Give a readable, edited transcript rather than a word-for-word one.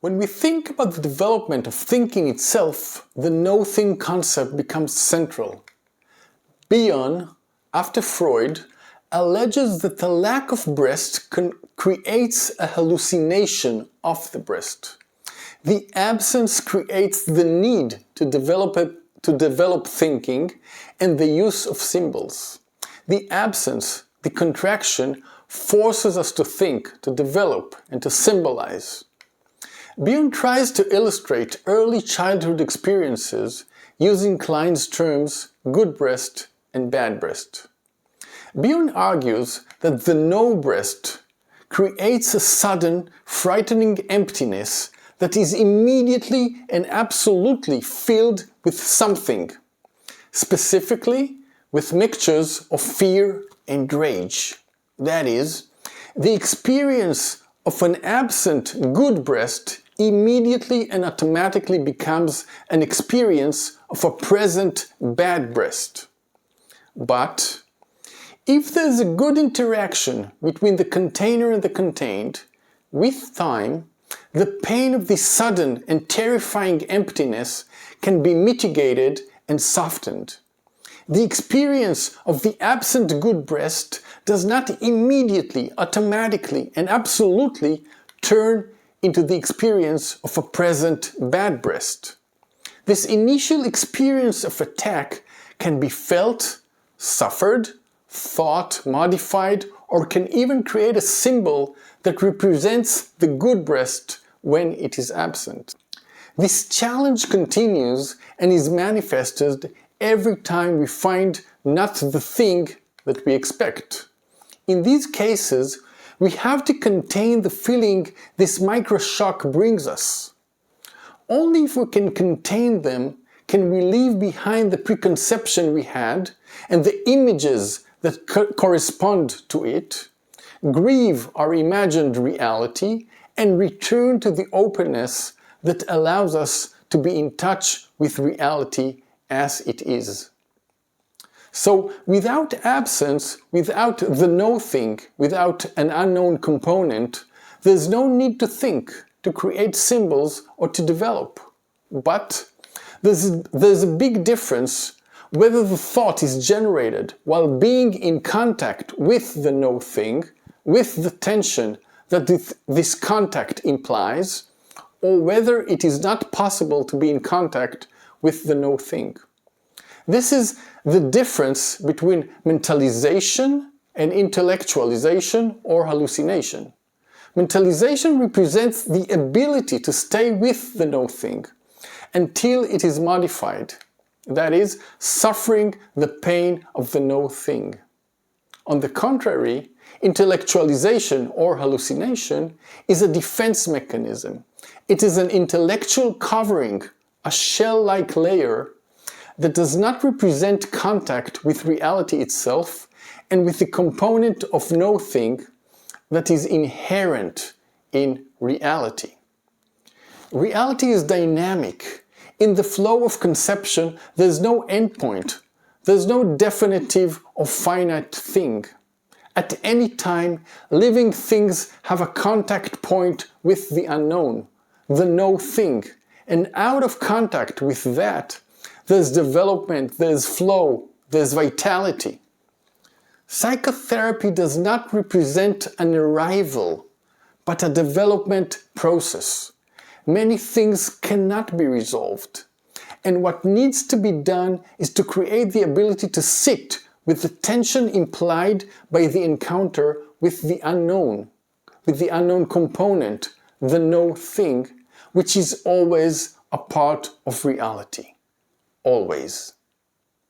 When we think about the development of thinking itself, the no-thing concept becomes central. Bion, after Freud, alleges that the lack of breast creates a hallucination of the breast. The absence creates the need to develop thinking and the use of symbols. The absence, the contraction, forces us to think, to develop, and to symbolize. Bion tries to illustrate early childhood experiences using Klein's terms good breast and bad breast. Bion argues that the no breast creates a sudden, frightening emptiness that is immediately and absolutely filled with something, specifically with mixtures of fear and rage. That is, the experience of an absent good breast immediately and automatically becomes an experience of a present bad breast. But if there's a good interaction between the container and the contained, with time, the pain of this sudden and terrifying emptiness can be mitigated and softened. The experience of the absent good breast does not immediately, automatically, and absolutely turn into the experience of a present bad breast. This initial experience of attack can be felt, suffered, thought, modified, or can even create a symbol that represents the good breast when it is absent. This challenge continues and is manifested every time we find not the thing that we expect. In these cases, we have to contain the feeling this microshock brings us. Only if we can contain them can we leave behind the preconception we had and the images that correspond to it, grieve our imagined reality, and return to the openness that allows us to be in touch with reality as it is. So without absence, without the no-thing, without an unknown component, there's no need to think, to create symbols, or to develop. But there's a big difference whether the thought is generated while being in contact with the no-thing, with the tension that this contact implies, or whether it is not possible to be in contact with the no-thing. This is the difference between mentalization and intellectualization or hallucination. Mentalization represents the ability to stay with the no-thing until it is modified, that is, suffering the pain of the no-thing. On the contrary, intellectualization or hallucination is a defense mechanism. It is an intellectual covering, a shell-like layer that does not represent contact with reality itself and with the component of no-thing that is inherent in reality. Reality is dynamic. In the flow of conception, there's no endpoint. There's no definitive or finite thing. At any time, living things have a contact point with the unknown, the no-thing, and out of contact with that, there's development, there's flow, there's vitality. Psychotherapy does not represent an arrival, but a development process. Many things cannot be resolved, and what needs to be done is to create the ability to sit with the tension implied by the encounter with the unknown component, the no-thing, which is always a part of reality. Always.